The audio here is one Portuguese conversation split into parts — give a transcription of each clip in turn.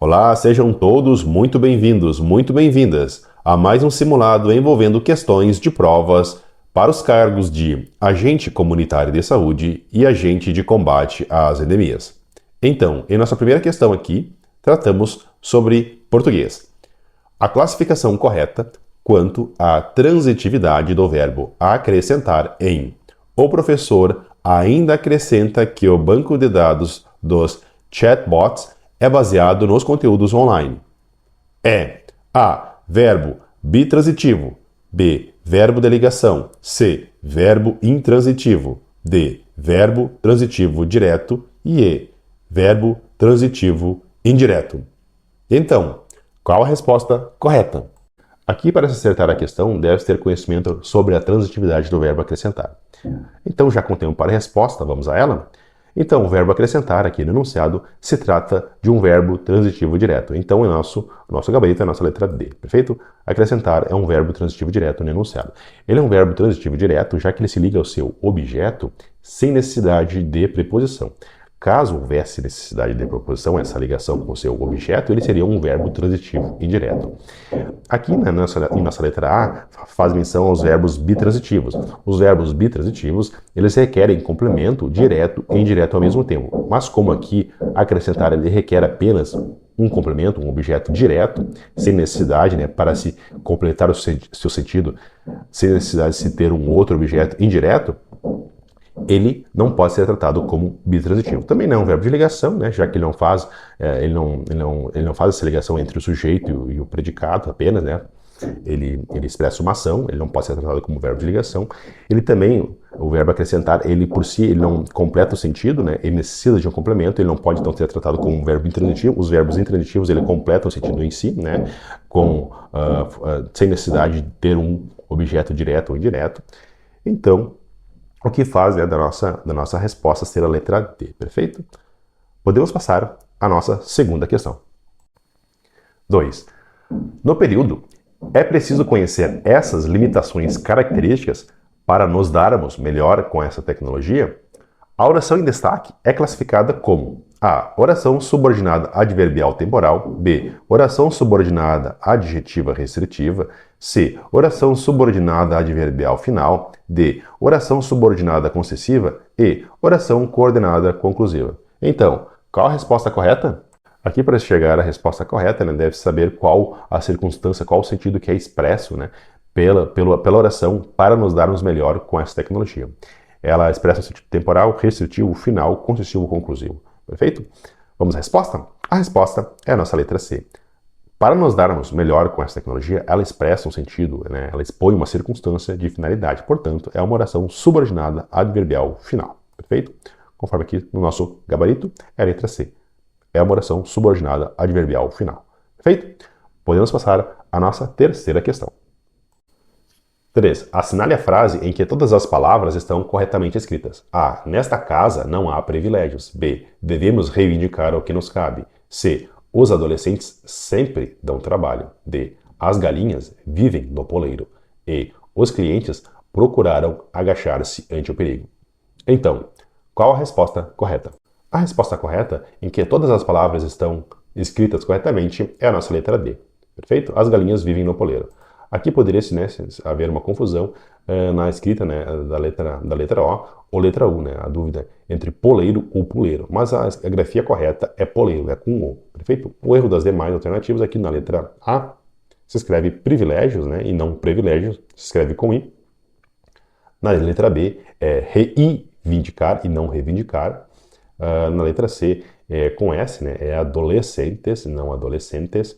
Olá, sejam todos muito bem-vindos, muito bem-vindas a mais um simulado envolvendo questões de provas para os cargos de agente comunitário de saúde e agente de combate às endemias. Então, em nossa primeira questão aqui, tratamos sobre português. A classificação correta quanto à transitividade do verbo acrescentar em o professor ainda acrescenta que o banco de dados dos chatbots é baseado nos conteúdos online. É A. Verbo bitransitivo. B. Verbo de ligação. C. Verbo intransitivo. D. Verbo transitivo direto. E E. Verbo transitivo indireto. Então, qual a resposta correta? Aqui, para acertar a questão, deve ter conhecimento sobre a transitividade do verbo acrescentar. Então, já com tempo para a resposta, vamos a ela? Então, o verbo acrescentar aqui no enunciado se trata de um verbo transitivo direto. Então, o nosso gabarito é a nossa letra D, perfeito? Acrescentar é um verbo transitivo direto no enunciado. Ele é um verbo transitivo direto, já que ele se liga ao seu objeto sem necessidade de preposição. Caso houvesse necessidade de preposição, essa ligação com o seu objeto, ele seria um verbo transitivo indireto. Aqui em nossa letra A faz menção aos verbos bitransitivos. Os verbos bitransitivos, eles requerem complemento direto e indireto ao mesmo tempo. Mas como aqui acrescentar ele requer apenas um complemento, um objeto direto, sem necessidade, para se completar o seu sentido, sem necessidade de se ter um outro objeto indireto, ele não pode ser tratado como bitransitivo. Também não é um verbo de ligação, já que ele não faz essa ligação entre o sujeito e o predicado apenas, Ele expressa uma ação, ele não pode ser tratado como verbo de ligação. Ele também, o verbo acrescentar, ele por si, ele não completa o sentido, Ele necessita de um complemento, ele não pode então ser tratado como um verbo intransitivo. Os verbos intransitivos, ele completa o sentido em si, sem necessidade de ter um objeto direto ou indireto. Então, o que faz da nossa resposta ser a letra D, perfeito? Podemos passar à nossa segunda questão. 2. No período, é preciso conhecer essas limitações características para nos darmos melhor com essa tecnologia? A oração em destaque é classificada como A. Oração subordinada adverbial temporal. B. Oração subordinada adjetiva restritiva. C. Oração subordinada adverbial final. D. Oração subordinada concessiva. E. Oração coordenada conclusiva. Então, qual a resposta correta? Aqui, para chegar à resposta correta, deve saber qual a circunstância, qual o sentido que é expresso pela oração para nos darmos melhor com essa tecnologia. Ela expressa o sentido temporal, restritivo, final, concessivo, conclusivo. Perfeito? Vamos à resposta? A resposta é a nossa letra C. Para nos darmos melhor com essa tecnologia, ela expressa um sentido, ela expõe uma circunstância de finalidade. Portanto, é uma oração subordinada adverbial final. Perfeito? Conforme aqui no nosso gabarito, é a letra C. É uma oração subordinada adverbial final. Perfeito? Podemos passar à nossa terceira questão. 3. Assinale a frase em que todas as palavras estão corretamente escritas. A. Nesta casa não há privilégios. B. Devemos reivindicar o que nos cabe. C. Os adolescentes sempre dão trabalho. D. As galinhas vivem no poleiro. E. Os clientes procuraram agachar-se ante o perigo. Então, qual a resposta correta? A resposta correta, em que todas as palavras estão escritas corretamente, é a nossa letra D. Perfeito? As galinhas vivem no poleiro. Aqui poderia haver uma confusão na escrita da letra O ou letra U, a dúvida entre poleiro ou puleiro. Mas a grafia correta é poleiro, é com O. Perfeito? O erro das demais alternativas aqui na letra A se escreve privilégios e não privilégios, se escreve com I. Na letra B é reivindicar e não reivindicar. Na letra C é com S, é adolescentes, não adolescentes.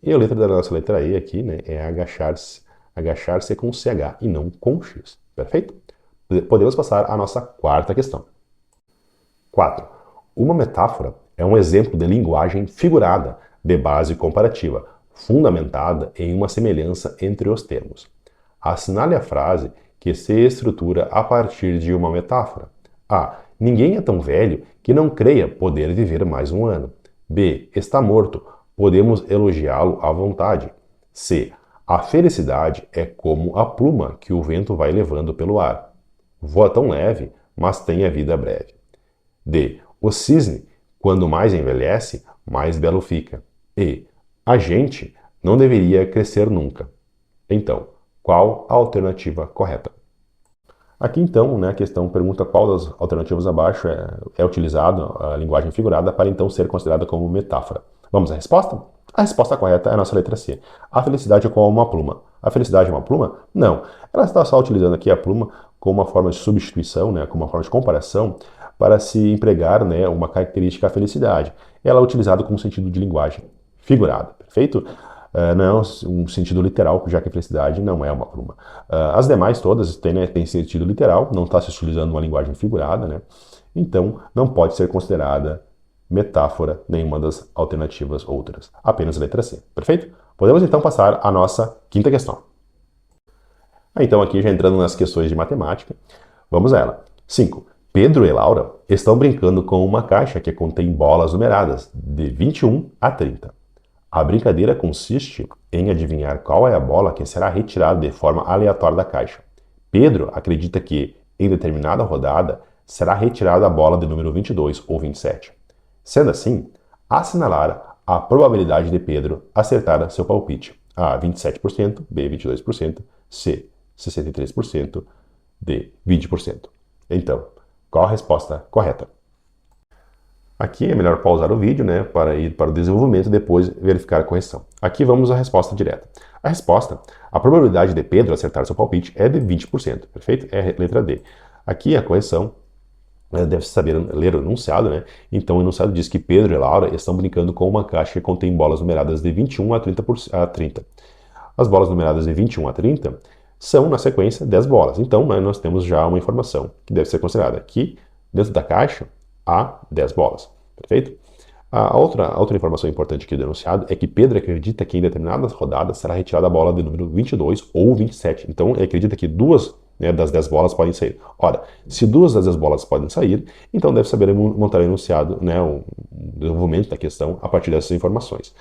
E a letra da nossa letra E aqui, é agachar-se com CH e não com X. Perfeito? Podemos passar à nossa quarta questão. 4. Uma metáfora é um exemplo de linguagem figurada de base comparativa, fundamentada em uma semelhança entre os termos. Assinale a frase que se estrutura a partir de uma metáfora. A. Ninguém é tão velho que não creia poder viver mais um ano. B. Está morto. Podemos elogiá-lo à vontade. C. A felicidade é como a pluma que o vento vai levando pelo ar. Voa tão leve, mas tem a vida breve. D. O cisne, quando mais envelhece, mais belo fica. E a gente não deveria crescer nunca. Então, qual a alternativa correta? Aqui então, né, a questão pergunta qual das alternativas abaixo é utilizado a linguagem figurada para então ser considerada como metáfora. Vamos à resposta? A resposta correta é a nossa letra C. A felicidade é como uma pluma. A felicidade é uma pluma? Não. Ela está só utilizando aqui a pluma como uma forma de substituição, né, como uma forma de comparação, para se empregar, né, uma característica da felicidade. Ela é utilizada como sentido de linguagem figurada, perfeito? Não é um sentido literal, já que a felicidade não é uma pluma. As demais todas têm, né, têm sentido literal, não está se utilizando uma linguagem figurada, né? Então não pode ser considerada metáfora nenhuma das alternativas outras, apenas a letra C, perfeito? Podemos então passar à nossa quinta questão. Então aqui já entrando nas questões de matemática, vamos a ela. 5. Pedro e Laura estão brincando com uma caixa que contém bolas numeradas de 21 a 30. A brincadeira consiste em adivinhar qual é a bola que será retirada de forma aleatória da caixa. Pedro acredita que, em determinada rodada, será retirada a bola de número 22 ou 27. Sendo assim, assinalar a probabilidade de Pedro acertar seu palpite. A, 27%, B, 22%, C, 63%, D, 20%. Então, qual a resposta correta? Aqui é melhor pausar o vídeo, né, para ir para o desenvolvimento e depois verificar a correção. Aqui vamos à resposta direta. A resposta, a probabilidade de Pedro acertar seu palpite é de 20%, perfeito? É a letra D. Aqui a correção, deve-se saber ler o enunciado, né? Então o enunciado diz que Pedro e Laura estão brincando com uma caixa que contém bolas numeradas de 21 a 30. As bolas numeradas de 21 a 30 são, na sequência, 10 bolas. Então, né, nós temos já uma informação que deve ser considerada aqui, dentro da caixa, há 10 bolas, perfeito? A outra informação importante aqui do enunciado é que Pedro acredita que em determinadas rodadas será retirada a bola de número 22 ou 27. Então, ele acredita que duas, né, das 10 bolas podem sair. Ora, se duas das 10 bolas podem sair, então deve saber montar o enunciado, né, o desenvolvimento da questão a partir dessas informações.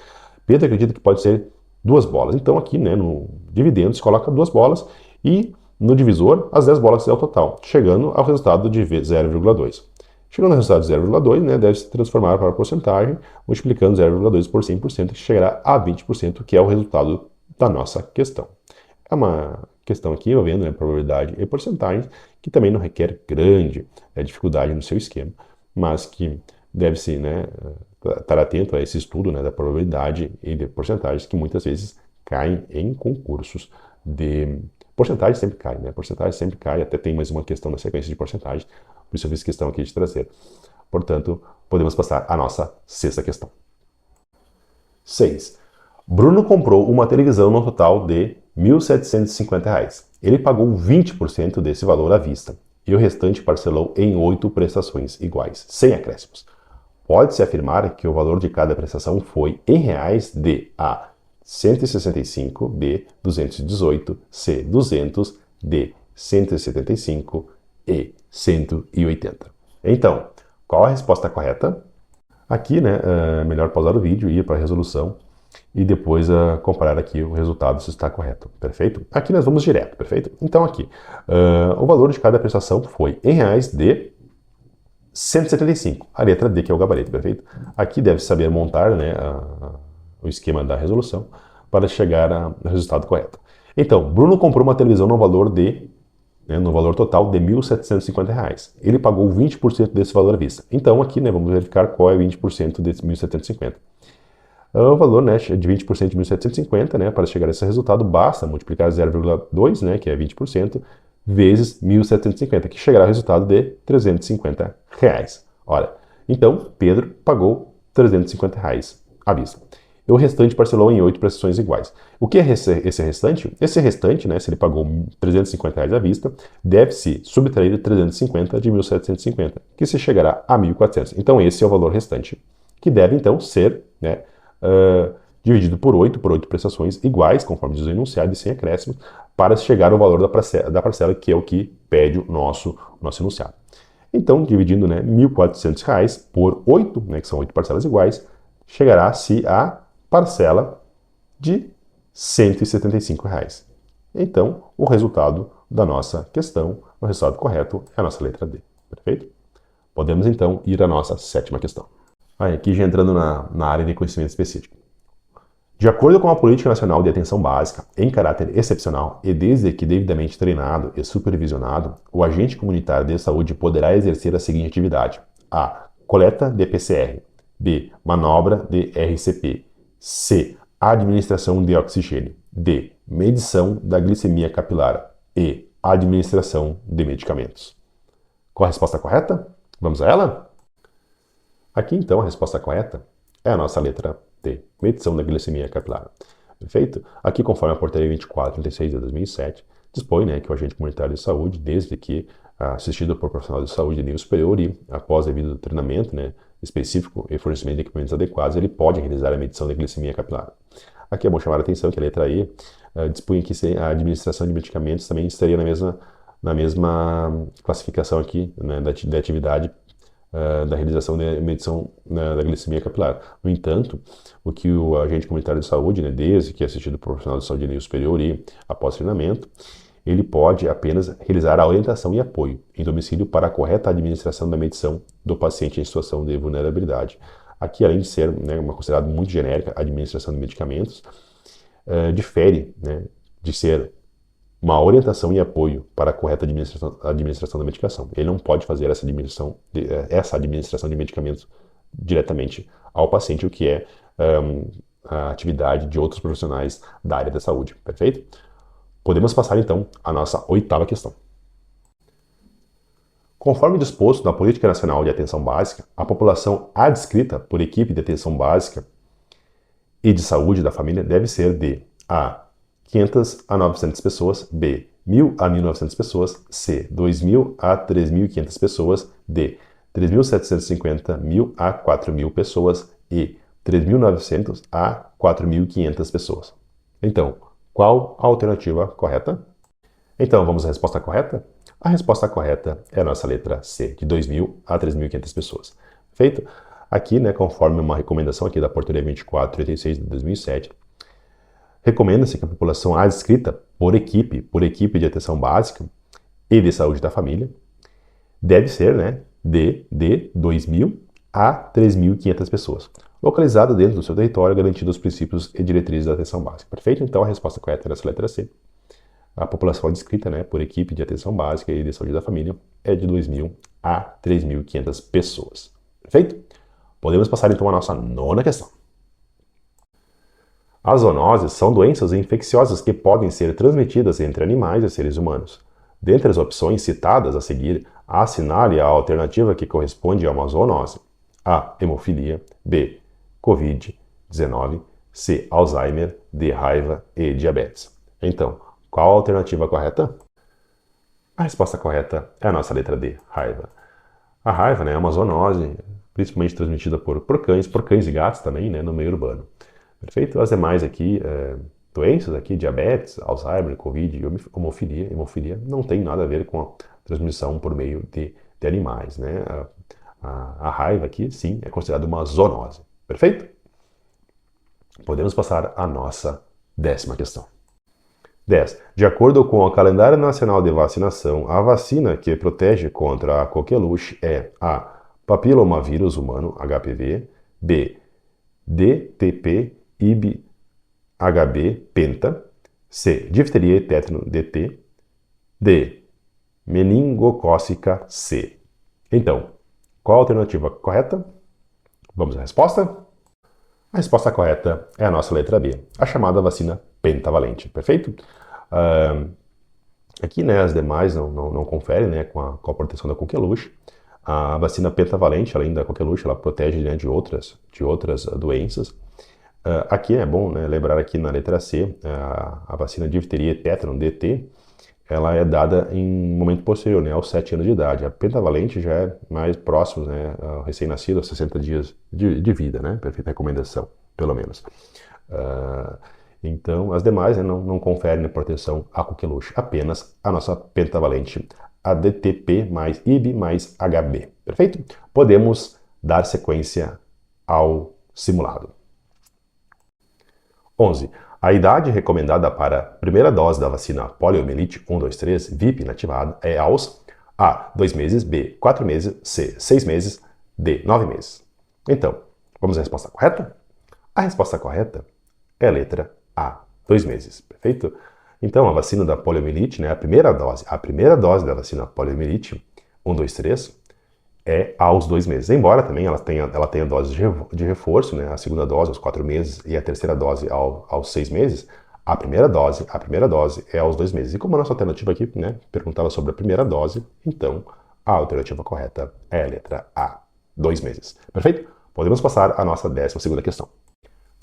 Pedro acredita que pode ser duas bolas. Então, aqui, né, no dividendo, se coloca duas bolas e no divisor, as 10 bolas que é o total, chegando ao resultado de 0,2. Chegando ao resultado de 0,2, né, deve se transformar para a porcentagem, multiplicando 0,2 por 100%, que chegará a 20%, que é o resultado da nossa questão. É uma questão aqui envolvendo, né, probabilidade e porcentagens, que também não requer grande dificuldade no seu esquema, mas que deve-se, né, estar atento a esse estudo, né, da probabilidade e de porcentagens, que muitas vezes caem em concursos de... Porcentagem sempre cai, né? Porcentagem sempre cai, até tem mais uma questão na sequência de porcentagem, por isso eu fiz questão aqui de trazer. Portanto, podemos passar à nossa sexta questão. 6. Bruno comprou uma televisão no total de R$ 1.750. Ele pagou 20% desse valor à vista e o restante parcelou em 8 prestações iguais, sem acréscimos. Pode-se afirmar que o valor de cada prestação foi em reais de A, 165, B, 218, C, 200, D, 175 e 180. Então, qual a resposta correta? Aqui, né, é melhor pausar o vídeo e ir para a resolução e depois comparar aqui o resultado se está correto, perfeito? Aqui nós vamos direto, perfeito? Então aqui, o valor de cada prestação foi em reais de 175, a letra D, que é o gabarito, perfeito? Aqui deve saber montar, né, o esquema da resolução para chegar ao resultado correto. Então, Bruno comprou uma televisão no valor total de R$ 1.750. Ele pagou 20% desse valor à vista. Então, aqui, né, vamos verificar qual é 20% de 1.750. O valor, né, de 20% de 1.750, né, para chegar a esse resultado, basta multiplicar 0,2, né, que é 20%, vezes 1.750, que chegará ao resultado de R$ 350. Ora, então, Pedro pagou R$ 350 à vista. E o restante parcelou em 8 prestações iguais. O que é esse restante? Esse restante, né, se ele pagou R$ 350 à vista, deve-se subtrair 350 de 1.750, que se chegará a 1.400. Então, esse é o valor restante, que deve, então, ser, né, dividido por 8 prestações iguais, conforme diz o enunciado, e sem acréscimos, para chegar ao valor da parcela, que é o que pede o nosso enunciado. Então, dividindo, né, R$ 1.400 por 8, né, que são 8 parcelas iguais, chegará-se a parcela de R$ 175. Então, o resultado da nossa questão, o resultado correto, é a nossa letra D. Perfeito? Podemos, então, ir à nossa sétima questão. Aí, aqui já entrando na área de conhecimento específico. De acordo com a Política Nacional de Atenção Básica, em caráter excepcional e desde que devidamente treinado e supervisionado, o agente comunitário de saúde poderá exercer a seguinte atividade: A. Coleta de PCR. B. Manobra de RCP. C. Administração de oxigênio. D. Medição da glicemia capilar. E. Administração de medicamentos. Qual a resposta correta? Vamos a ela? Aqui, então, a resposta correta é a nossa letra D, medição da glicemia capilar. Perfeito? Aqui, conforme a Portaria 2436 de 2007, dispõe, né, que o agente comunitário de saúde, desde que assistido por profissional de saúde de nível superior e após devido treinamento, né, específico e fornecimento de equipamentos adequados, ele pode realizar a medição da glicemia capilar. Aqui é bom chamar a atenção que a letra E dispunha que a administração de medicamentos também estaria na mesma classificação aqui, né, da atividade da realização da medição da glicemia capilar. No entanto, o que o agente comunitário de saúde, né, desde que é assistido por profissional de saúde de nível superior e após treinamento, ele pode apenas realizar a orientação e apoio em domicílio para a correta administração da medição do paciente em situação de vulnerabilidade. Aqui, além de ser, né, uma considerada muito genérica, a administração de medicamentos, difere, né, de ser uma orientação e apoio para a correta administração da medicação. Ele não pode fazer essa administração de medicamentos diretamente ao paciente, o que é a atividade de outros profissionais da área da saúde. Perfeito? Podemos passar então à nossa oitava questão. Conforme disposto na Política Nacional de Atenção Básica, a população adscrita por equipe de atenção básica e de saúde da família deve ser de A. 500 a 900 pessoas, B. 1.000 a 1.900 pessoas, C. 2.000 a 3.500 pessoas, D. 3.750 1.000 a 4.000 pessoas e 3.900 a 4.500 pessoas. Então, qual a alternativa correta? Então, vamos à resposta correta? A resposta correta é a nossa letra C, de 2.000 a 3.500 pessoas. Feito? Aqui, né, conforme uma recomendação aqui da Portaria 2436 de 2007, recomenda-se que a população adscrita por equipe de atenção básica e de saúde da família, deve ser, né, de 2.000 a 3.500 pessoas, localizada dentro do seu território, garantindo os princípios e diretrizes da atenção básica. Perfeito? Então, a resposta correta é essa letra C. A população adscrita, né, por equipe de atenção básica e de saúde da família é de 2.000 a 3.500 pessoas. Perfeito? Podemos passar, então, à nossa nona questão. As zoonoses são doenças infecciosas que podem ser transmitidas entre animais e seres humanos. Dentre as opções citadas a seguir, assinale a alternativa que corresponde a uma zoonose. A. Hemofilia. B. Covid-19. C. Alzheimer. D. Raiva e diabetes. Então, qual a alternativa correta? A resposta correta é a nossa letra D. Raiva. A raiva, né, é uma zoonose, principalmente transmitida por cães e gatos também, né, no meio urbano. Perfeito? As demais aqui, doenças aqui, diabetes, Alzheimer, Covid e hemofilia, não tem nada a ver com a transmissão por meio de animais, né? A raiva aqui, sim, é considerada uma zoonose. Perfeito? Podemos passar à nossa 10ª questão. 10. De acordo com o Calendário Nacional de Vacinação, a vacina que protege contra a coqueluche é A. Papilomavírus humano, HPV, B. DTP, IB, HB, penta, C. Difteria e tétano, DT, D. Meningocócica C. Então, qual a alternativa correta? Vamos à resposta? A resposta correta é a nossa letra B, a chamada vacina pentavalente, perfeito? Aqui, né, as demais não conferem, né, com a proteção da coqueluche. A vacina pentavalente, além da coqueluche, ela protege, né, de outras doenças. Aqui é bom, né, lembrar aqui na letra C, a vacina de difteria e tétano, DT, ela é dada em momento posterior, né, aos 7 anos de idade. A pentavalente já é mais próximo, né, ao recém-nascido, aos 60 dias de vida, né, perfeita recomendação, pelo menos. Então, as demais, né, não conferem, né, proteção à coqueluche, apenas a nossa pentavalente, a DTP mais IB mais HB. Perfeito? Podemos dar sequência ao simulado. 11. A idade recomendada para a primeira dose da vacina poliomielite 1, 2, 3, VIP inativada é aos A. 2 meses, B. 4 meses, C. 6 meses, D. 9 meses. Então, Vamos à resposta correta? A resposta correta é a letra A, 2 meses, perfeito? Então, a vacina da poliomielite, né, a primeira dose da vacina poliomielite, 1, 2, 3, é aos 2 meses. Embora também ela tenha dose de reforço, né, a segunda dose aos 4 meses e a terceira dose aos 6 meses, a primeira dose é aos 2 meses. E como a nossa alternativa aqui, né, perguntava sobre a primeira dose, então a alternativa correta é a letra A, 2 meses. Perfeito? Podemos passar à nossa 12ª questão.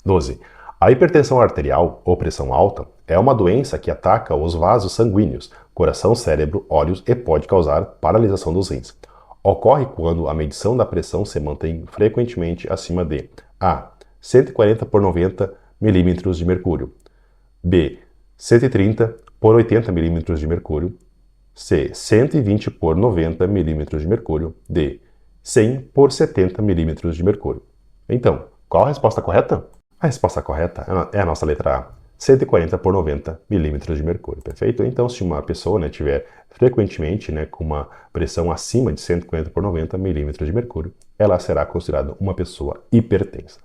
12. A hipertensão arterial, ou pressão alta, é uma doença que ataca os vasos sanguíneos, coração, cérebro, olhos e pode causar paralisação dos rins. Ocorre quando a medição da pressão se mantém frequentemente acima de A. 140 por 90 milímetros de mercúrio, B. 130 por 80 milímetros de mercúrio, C. 120 por 90 milímetros de mercúrio, D. 100 por 70 milímetros de mercúrio. Então, qual a resposta correta? A resposta correta é a nossa letra A, 140 por 90 milímetros de mercúrio, perfeito? Então, se uma pessoa, né, tiver frequentemente, né, com uma pressão acima de 140 por 90 milímetros de mercúrio, ela será considerada uma pessoa hipertensa.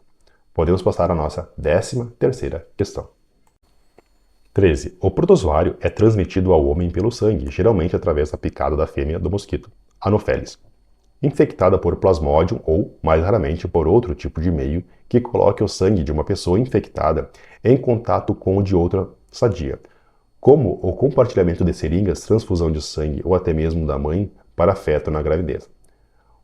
Podemos passar à nossa 13ª questão. 13. O protozoário é transmitido ao homem pelo sangue, geralmente através da picada da fêmea do mosquito Anopheles, infectada por plasmódium ou, mais raramente, por outro tipo de meio que coloque o sangue de uma pessoa infectada em contato com o de outra sadia, como o compartilhamento de seringas, transfusão de sangue ou até mesmo da mãe para feto na gravidez.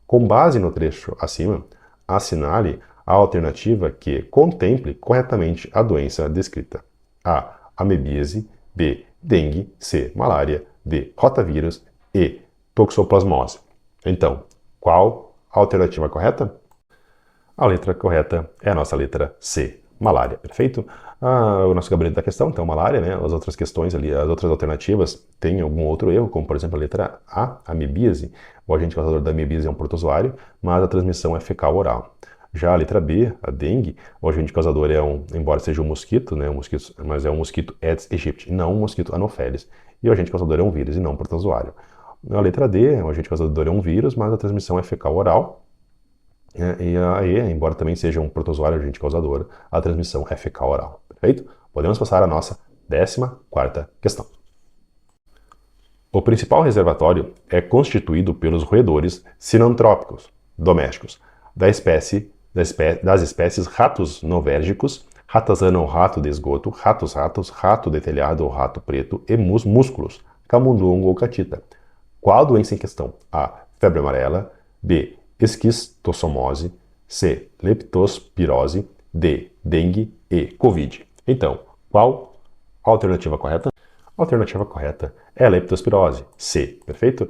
Com base no trecho acima, assinale a alternativa que contemple corretamente a doença descrita. A. Amebíase, B. Dengue, C. Malária, D. Rotavírus e toxoplasmose. Então, qual a alternativa correta? A letra correta é a nossa letra C, malária, perfeito? O nosso gabarito da questão, então, malária, né? As outras questões ali, as outras alternativas têm algum outro erro, como por exemplo a letra A, amebíase. O agente causador da amebíase é um protozoário, mas a transmissão é fecal oral. Já a letra B, a dengue, o agente causador embora seja um mosquito, né? Mas é um mosquito Aedes aegypti, não um mosquito Anopheles. E o agente causador é um vírus e não um protozoário. A letra D, o agente causador é um vírus, mas a transmissão é fecal oral. E a E, embora também seja um protozoário agente causador, a transmissão é fecal oral. Perfeito? Podemos passar à nossa 14ª questão. O principal reservatório é constituído pelos roedores sinantrópicos domésticos das espécies ratos novérgicos, ratazana ou rato de esgoto, ratos, rato de telhado ou rato preto e músculos, camundongo ou catita. Qual a doença em questão? A. Febre amarela. B. Esquistossomose. C. Leptospirose. D. Dengue e Covid. Então, qual a alternativa correta? A alternativa correta é a leptospirose. C. Perfeito?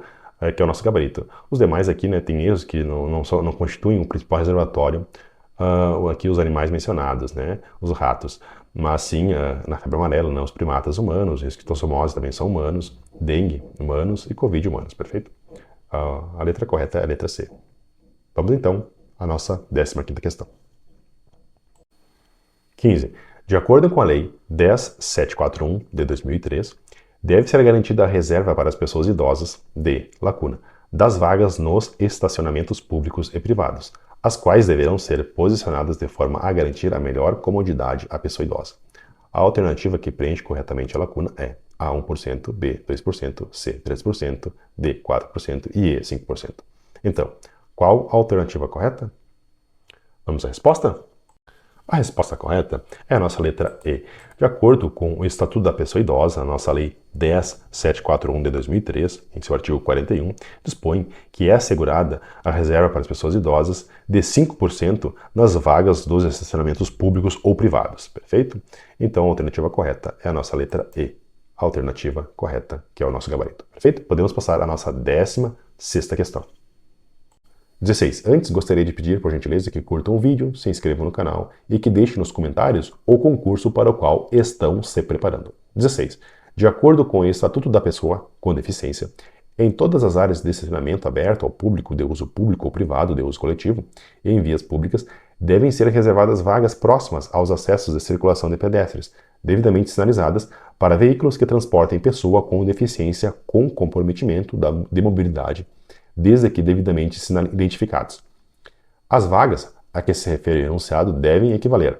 Que é o nosso gabarito. Os demais aqui, né, tem erros que não constituem o principal reservatório. Aqui os animais mencionados, né, os ratos. Mas sim, na febre amarela, né, os primatas humanos, esquistossomose também são humanos, dengue, humanos e Covid, humanos, perfeito? A letra correta é a letra C. Vamos então à nossa 15ª questão. 15. De acordo com a Lei 10.741 de 2003, deve ser garantida a reserva para as pessoas idosas das vagas nos estacionamentos públicos e privados, as quais deverão ser posicionadas de forma a garantir a melhor comodidade à pessoa idosa. A alternativa que preenche corretamente a lacuna é A 1%, B 2%, C 3%, D 4% e E 5%. Então, qual a alternativa correta? Vamos à resposta? A resposta correta é a nossa letra E. De acordo com o Estatuto da Pessoa Idosa, a nossa Lei 10.741 de 2003, em seu artigo 41, dispõe que é assegurada a reserva para as pessoas idosas de 5% nas vagas dos estacionamentos públicos ou privados, perfeito? Então a alternativa correta é a nossa letra E. A alternativa correta, que é o nosso gabarito, perfeito? Podemos passar à nossa 16ª questão. 16. Antes, gostaria de pedir, por gentileza, que curtam o vídeo, se inscrevam no canal e que deixem nos comentários o concurso para o qual estão se preparando. 16. De acordo com o Estatuto da Pessoa com Deficiência, em todas as áreas de estacionamento aberto ao público, de uso público ou privado, de uso coletivo, e em vias públicas, devem ser reservadas vagas próximas aos acessos de circulação de pedestres, devidamente sinalizadas para veículos que transportem pessoa com deficiência com comprometimento de mobilidade, desde que devidamente identificados. As vagas a que se refere o enunciado devem equivaler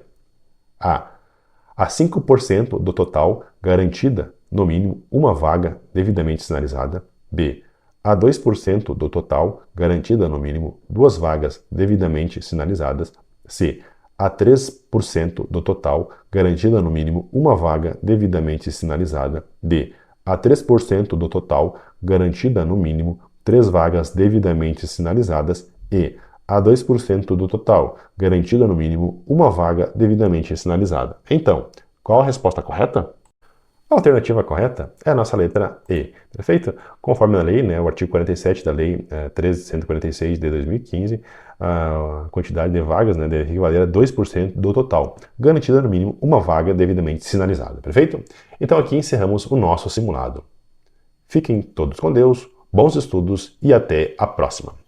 a 5% do total garantida, no mínimo, uma vaga devidamente sinalizada. B. A 2% do total garantida, no mínimo, duas vagas devidamente sinalizadas. C. A 3% do total garantida, no mínimo, uma vaga devidamente sinalizada. D. A 3% do total garantida, no mínimo, três vagas devidamente sinalizadas. E a 2% do total, garantida no mínimo uma vaga devidamente sinalizada. Então, qual a resposta correta? A alternativa correta é a nossa letra E, perfeito? Conforme a lei, né, o artigo 47 da Lei 13.146 de 2015, a quantidade de vagas, né, deve equivaler a 2% do total, garantida no mínimo uma vaga devidamente sinalizada, perfeito? Então aqui encerramos o nosso simulado. Fiquem todos com Deus, bons estudos e até a próxima!